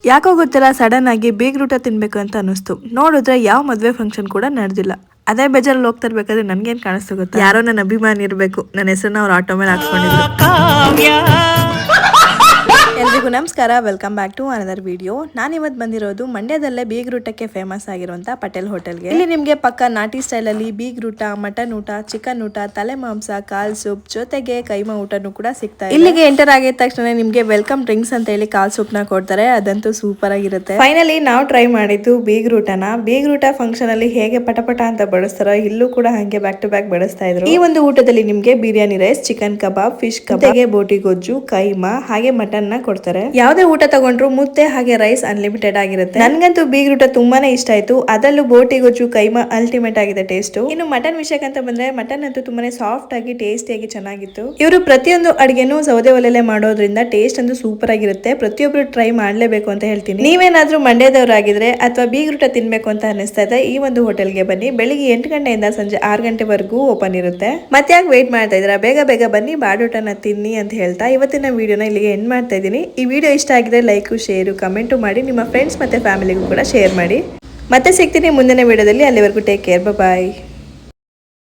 ಯಾಕೋ ಗೊತ್ತಿಲ್ಲ ಸಡನ್ ಆಗಿ ಬೀಗ್ರೂಟ ತಿನ್ಬೇಕು ಅಂತ ಅನಿಸ್ತು. ನೋಡಿದ್ರೆ ಯಾವ ಮದ್ವೆ ಫಂಕ್ಷನ್ ಕೂಡ ನಡೆದಿಲ್ಲ. ಅದೇ ಬೇಜಾರಲ್ಲಿ ಹೋಗ್ತಾ ಇರ್ಬೇಕಾದ್ರೆ ನನ್ಗೇನ್ ಕಾಣಿಸ್ತು ಗೊತ್ತಾ, ಯಾರೋ ನನ್ನ ಅಭಿಮಾನಿ ಇರ್ಬೇಕು, ನನ್ನ ಹೆಸರನ್ನ ಅವ್ರ ಆಟೋ ಮೇಲೆ ಹಾಕ್ಸ್ಕೊಂಡಿದ್ರು. ಎಲ್ರಿಗೂ ನಮಸ್ಕಾರ, welcome back to another video. ನಾನು ಇವತ್ತು ಬಂದಿರೋದು ಮಂಡ್ಯದಲ್ಲೇ ಬೀಗ್ರೂಟಕ್ಕೆ ಫೇಮಸ್ ಆಗಿರುವಂತ ಪಟೇಲ್ ಹೋಟೆಲ್ಗೆ. ಇಲ್ಲಿ ನಿಮ್ಗೆ ಪಕ್ಕ ನಾಟಿ ಸ್ಟೈಲ್ ಅಲ್ಲಿ ಬೀಗ್ರೂಟ, ಮಟನ್ ಊಟ, ಚಿಕನ್ ಊಟ, ತಲೆ ಮಾಂಸ, ಕಾಲ್ ಸೂಪ್ ಜೊತೆಗೆ ಕೈಮಾ ಊಟನೂ ಕೂಡ ಸಿಗ್ತಾ ಇದೆ. ಇಲ್ಲಿಗೆ ಎಂಟರ್ ಆಗಿದ ತಕ್ಷಣ ನಿಮ್ಗೆ ವೆಲ್ಕಮ್ ಡ್ರಿಂಕ್ಸ್ ಅಂತ ಹೇಳಿ ಕಾಲ್ ಸೂಪ್ ನ ಕೊಡ್ತಾರೆ. ಅದಂತೂ ಸೂಪರ್ ಆಗಿರುತ್ತೆ. ಫೈನಲಿ ನಾವು ಟ್ರೈ ಮಾಡಿದ್ದು ಬೀಗ್ರೂಟನ. ಬೀಗ್ರೂಟ ಫಂಕ್ಷನ್ ಅಲ್ಲಿ ಹೇಗೆ ಪಟಪಟ ಅಂತ ಬಡಿಸ್ತಾರೋ ಇಲ್ಲೂ ಕೂಡ ಹಂಗೆ ಬ್ಯಾಕ್ ಟು ಬ್ಯಾಕ್ ಬಡಿಸ್ತಾ ಇದ್ರು. ಈ ಒಂದು ಊಟದಲ್ಲಿ ನಿಮ್ಗೆ ಬಿರಿಯಾನಿ ರೈಸ್, ಚಿಕನ್ ಕಬಾಬ್, ಫಿಶ್ ಕಬಾಬ್, ಬೋಟಿ ಗೊಜ್ಜು, ಕೈಮಾ ಹಾಗೆ ಮಟನ್ ನ ಕೊಡ್ತಾರೆ. ಯಾವುದೇ ಊಟ ತಗೊಂಡ್ರು ಮುದ್ದೆ ಹಾಗೆ ರೈಸ್ ಅನ್ಲಿಮಿಟೆಡ್ ಆಗಿರುತ್ತೆ. ನನ್ಗಂತೂ ಬೀಗ್ರೂಟ ತುಂಬಾನೇ ಇಷ್ಟ ಆಯ್ತು. ಅದರಲ್ಲೂ ಬೋಟಿ ಗೊಜ್ಜು, ಕೈಮಾ ಅಲ್ಟಿಮೇಟ್ ಆಗಿದೆ ಟೇಸ್ಟ್. ಇನ್ನು ಮಟನ್ ವಿಷಯಕ್ಕಂತ ಬಂದ್ರೆ ಮಟನ್ ಅಂತೂ ತುಂಬಾನೇ ಸಾಫ್ಟ್ ಆಗಿ ಟೇಸ್ಟಿಯಾಗಿ ಚೆನ್ನಾಗಿತ್ತು. ಇವರು ಪ್ರತಿಯೊಂದು ಅಡಿಗೆನೂ ಸೌದೆ ಒಲೆಲೆ ಮಾಡೋದ್ರಿಂದ ಟೇಸ್ಟ್ ಅಂತೂ ಸೂಪರ್ ಆಗಿರುತ್ತೆ. ಪ್ರತಿಯೊಬ್ರು ಟ್ರೈ ಮಾಡ್ಲೇಬೇಕು ಅಂತ ಹೇಳ್ತೀನಿ. ನೀವೇನಾದ್ರೂ ಮಂಡ್ಯದವರಾಗಿದ್ರೆ ಅಥವಾ ಬೀಗ್ರೂಟ ತಿನ್ಬೇಕು ಅಂತ ಅನಿಸ್ತಾ ಇದೆ, ಈ ಒಂದು ಹೋಟೆಲ್ಗೆ ಬನ್ನಿ. ಬೆಳಿಗ್ಗೆ 8 ಗಂಟೆಯಿಂದ ಸಂಜೆ 6 ಗಂಟೆವರೆಗೂ ಓಪನ್ ಇರುತ್ತೆ. ಮತ್ತೆ ಯಾಕೆ ವೇಟ್ ಮಾಡ್ತಾ ಇದ್ದೀರಾ, ಬೇಗ ಬೇಗ ಬನ್ನಿ ಬಾಡೂಟನ ತಿನ್ನಿ ಅಂತ ಹೇಳ್ತಾ ಇವತ್ತಿನ ವಿಡಿಯೋನ ಇಲ್ಲಿಗೆ ಎಂಡ್ ಮಾಡ್ತಾ ಇದ್ದೀನಿ. ಈ ವಿಡಿಯೋ ಇಷ್ಟ ಆಗಿದ್ರೆ ಲೈಕ್, ಶೇರ್, ಕಮೆಂಟ್ ಮಾಡಿ. ನಿಮ್ಮ ಫ್ರೆಂಡ್ಸ್ ಮತ್ತೆ ಫ್ಯಾಮಿಲಿಗೂ ಕೂಡ ಶೇರ್ ಮಾಡಿ. ಮತ್ತೆ ಸಿಗ್ತೀನಿ ಮುಂದಿನ ವಿಡಿಯೋದಲ್ಲಿ. ಅಲ್ಲಿವರೆಗೂ ಟೇಕ್ ಕೇರ್, ಬಾಯ್.